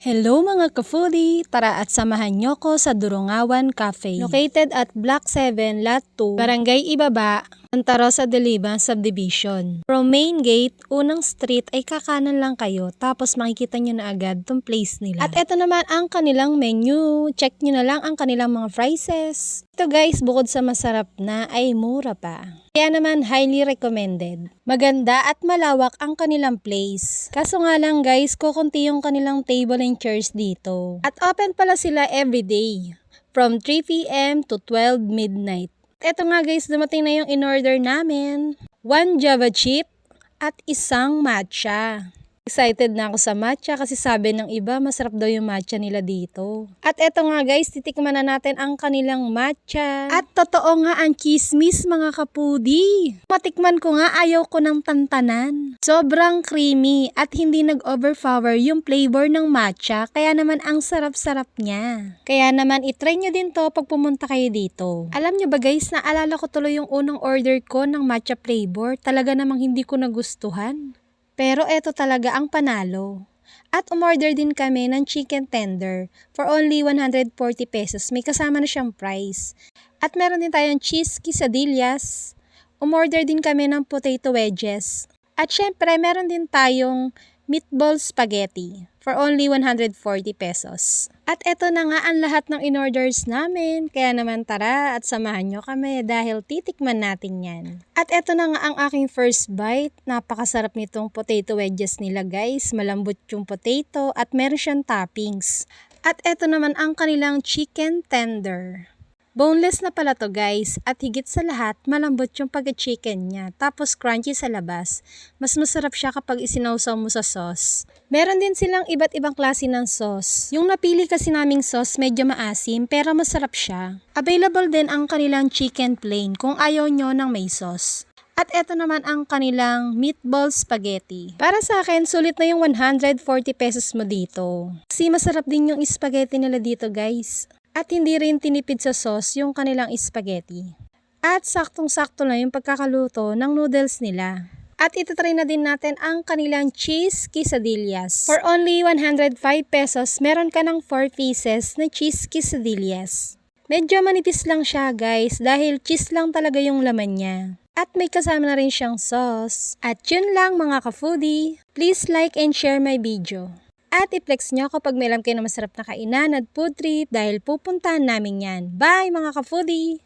Hello mga ka-foodie! Tara at samahan nyo ko sa Durungawan Cafe. Located at Block 7, Lot 2, Barangay Ibaba, Santa Rosa de Liban Subdivision. From main gate, unang street ay kakanan lang kayo tapos makikita nyo na agad tong place nila. At eto naman ang kanilang menu. Check nyo na lang ang kanilang mga prices. Ito guys, bukod sa masarap na ay mura pa. Kaya naman highly recommended. Maganda at malawak ang kanilang place. Kaso nga lang guys, kukunti yung kanilang table and chairs dito. At open pala sila everyday. From 3 PM to 12 midnight. Eto nga guys, dumating na yung in-order namin. 1 Java chip at isang matcha. Excited na ako sa matcha kasi sabi ng iba masarap daw yung matcha nila dito. At eto nga guys, titikman na natin ang kanilang matcha. At totoo nga ang chismis mga kapudi. Matikman ko nga ayaw ko ng tantanan. Sobrang creamy at hindi nag-overpower yung flavor ng matcha kaya naman ang sarap-sarap niya. Kaya naman itry nyo din to pag pumunta kayo dito. Alam nyo ba guys, naalala ko tuloy yung unang order ko ng matcha flavor. Talaga namang hindi ko nagustuhan. Pero eto talaga ang panalo. At umorder din kami ng chicken tender for only 140 pesos. May kasama na siyang price. At meron din tayong cheese quesadillas. Umorder din kami ng potato wedges. At syempre meron din tayong meatball spaghetti for only 140 pesos. At eto na nga ang lahat ng in-orders namin. Kaya naman tara at samahan nyo kami dahil titikman natin yan. At eto na nga ang aking first bite. Napakasarap nitong potato wedges nila guys. Malambot yung potato at meron siyang toppings. At eto naman ang kanilang chicken tender. Boneless na pala to guys at higit sa lahat malambot yung pagka-chicken niya tapos crunchy sa labas. Mas masarap siya kapag isinawsaw mo sa sauce. Meron din silang iba't ibang klase ng sauce. Yung napili kasi naming sauce medyo maasim pero masarap siya. Available din ang kanilang chicken plain kung ayaw nyo ng may sauce. At eto naman ang kanilang meatball spaghetti. Para sa akin, sulit na yung 140 pesos mo dito. Kasi masarap din yung spaghetti nila dito guys. At hindi rin tinipid sa sauce yung kanilang spaghetti. At saktong-sakto na yung pagkakaluto ng noodles nila. At itatry na din natin ang kanilang cheese quesadillas. For only 105 pesos, meron ka ng 4 pieces na cheese quesadillas. Medyo manipis lang siya guys dahil cheese lang talaga yung laman niya. At may kasama na rin siyang sauce. At yun lang mga ka-foodie. Please like and share my video. At i-flex nyo kapag may alam kayo na masarap na kainan at food trip dahil pupuntahan namin yan. Bye mga ka-foodie!